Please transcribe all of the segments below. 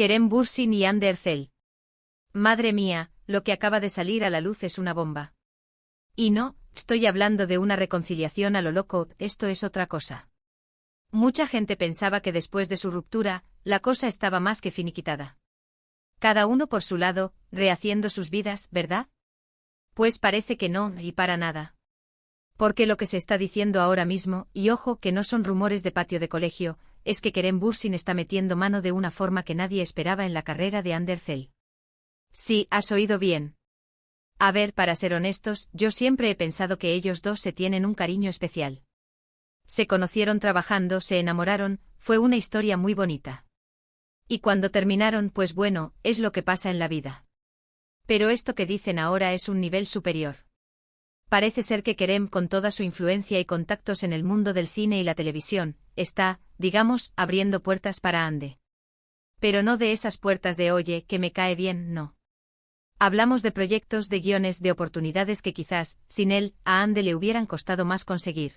Kerem Bürsin y Hande Erçel. Madre mía, lo que acaba de salir a la luz es una bomba. Y no, estoy hablando de una reconciliación a lo loco, esto es otra cosa. Mucha gente pensaba que después de su ruptura, la cosa estaba más que finiquitada. Cada uno por su lado, rehaciendo sus vidas, ¿verdad? Pues parece que no, y para nada. Porque lo que se está diciendo ahora mismo, y ojo que no son rumores de patio de colegio, es que Kerem Bürsin está metiendo mano de una forma que nadie esperaba en la carrera de Hande Erçel. Sí, has oído bien. A ver, para ser honestos, yo siempre he pensado que ellos dos se tienen un cariño especial. Se conocieron trabajando, se enamoraron, fue una historia muy bonita. Y cuando terminaron, pues bueno, es lo que pasa en la vida. Pero esto que dicen ahora es un nivel superior. Parece ser que Kerem, con toda su influencia y contactos en el mundo del cine y la televisión, está, digamos, abriendo puertas para Hande. Pero no de esas puertas de oye, que me cae bien, no. Hablamos de proyectos, de guiones, de oportunidades que quizás, sin él, a Hande le hubieran costado más conseguir.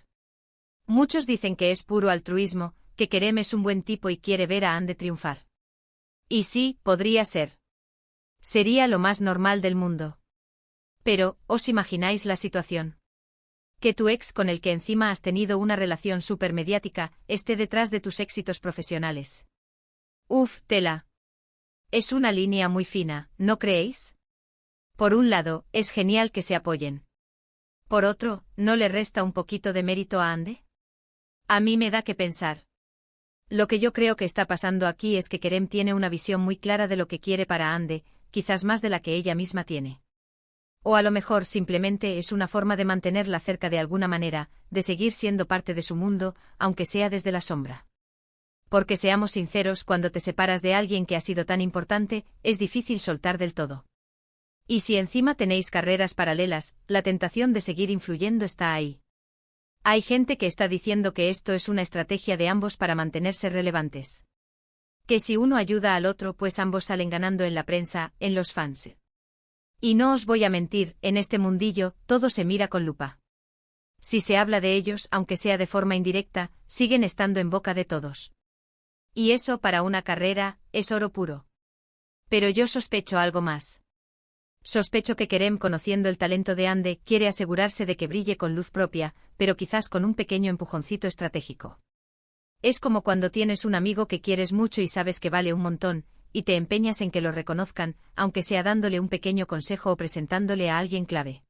Muchos dicen que es puro altruismo, que Kerem es un buen tipo y quiere ver a Hande triunfar. Y sí, podría ser. Sería lo más normal del mundo. Pero, ¿os imagináis la situación? Que tu ex, con el que encima has tenido una relación súper mediática, esté detrás de tus éxitos profesionales. Uf, tela. Es una línea muy fina, ¿no creéis? Por un lado, es genial que se apoyen. Por otro, ¿no le resta un poquito de mérito a Hande? A mí me da que pensar. Lo que yo creo que está pasando aquí es que Kerem tiene una visión muy clara de lo que quiere para Hande, quizás más de la que ella misma tiene. O a lo mejor simplemente es una forma de mantenerla cerca de alguna manera, de seguir siendo parte de su mundo, aunque sea desde la sombra. Porque seamos sinceros, cuando te separas de alguien que ha sido tan importante, es difícil soltar del todo. Y si encima tenéis carreras paralelas, la tentación de seguir influyendo está ahí. Hay gente que está diciendo que esto es una estrategia de ambos para mantenerse relevantes. Que si uno ayuda al otro, pues ambos salen ganando en la prensa, en los fans. Y no os voy a mentir, en este mundillo, todo se mira con lupa. Si se habla de ellos, aunque sea de forma indirecta, siguen estando en boca de todos. Y eso para una carrera, es oro puro. Pero yo sospecho algo más. Sospecho que Kerem, conociendo el talento de Hande, quiere asegurarse de que brille con luz propia, pero quizás con un pequeño empujoncito estratégico. Es como cuando tienes un amigo que quieres mucho y sabes que vale un montón, y te empeñas en que lo reconozcan, aunque sea dándole un pequeño consejo o presentándole a alguien clave.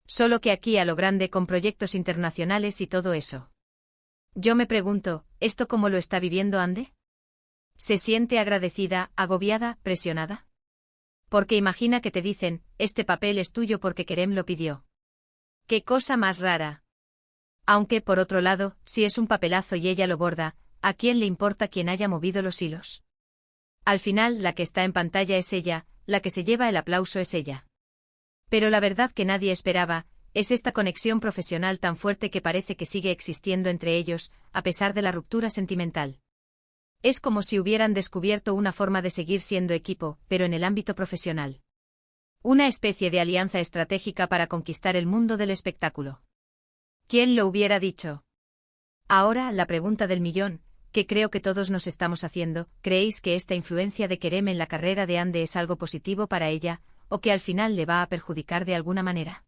Solo que aquí a lo grande, con proyectos internacionales y todo eso. Yo me pregunto, ¿esto cómo lo está viviendo Hande? ¿Se siente agradecida, agobiada, presionada? Porque imagina que te dicen, este papel es tuyo porque Kerem lo pidió. ¡Qué cosa más rara! Aunque, por otro lado, si es un papelazo y ella lo borda, ¿a quién le importa quién haya movido los hilos? Al final, la que está en pantalla es ella, la que se lleva el aplauso es ella. Pero la verdad que nadie esperaba, es esta conexión profesional tan fuerte que parece que sigue existiendo entre ellos, a pesar de la ruptura sentimental. Es como si hubieran descubierto una forma de seguir siendo equipo, pero en el ámbito profesional. Una especie de alianza estratégica para conquistar el mundo del espectáculo. ¿Quién lo hubiera dicho? Ahora, la pregunta del millón, que creo que todos nos estamos haciendo, ¿creéis que esta influencia de Kerem en la carrera de Hande es algo positivo para ella, o que al final le va a perjudicar de alguna manera?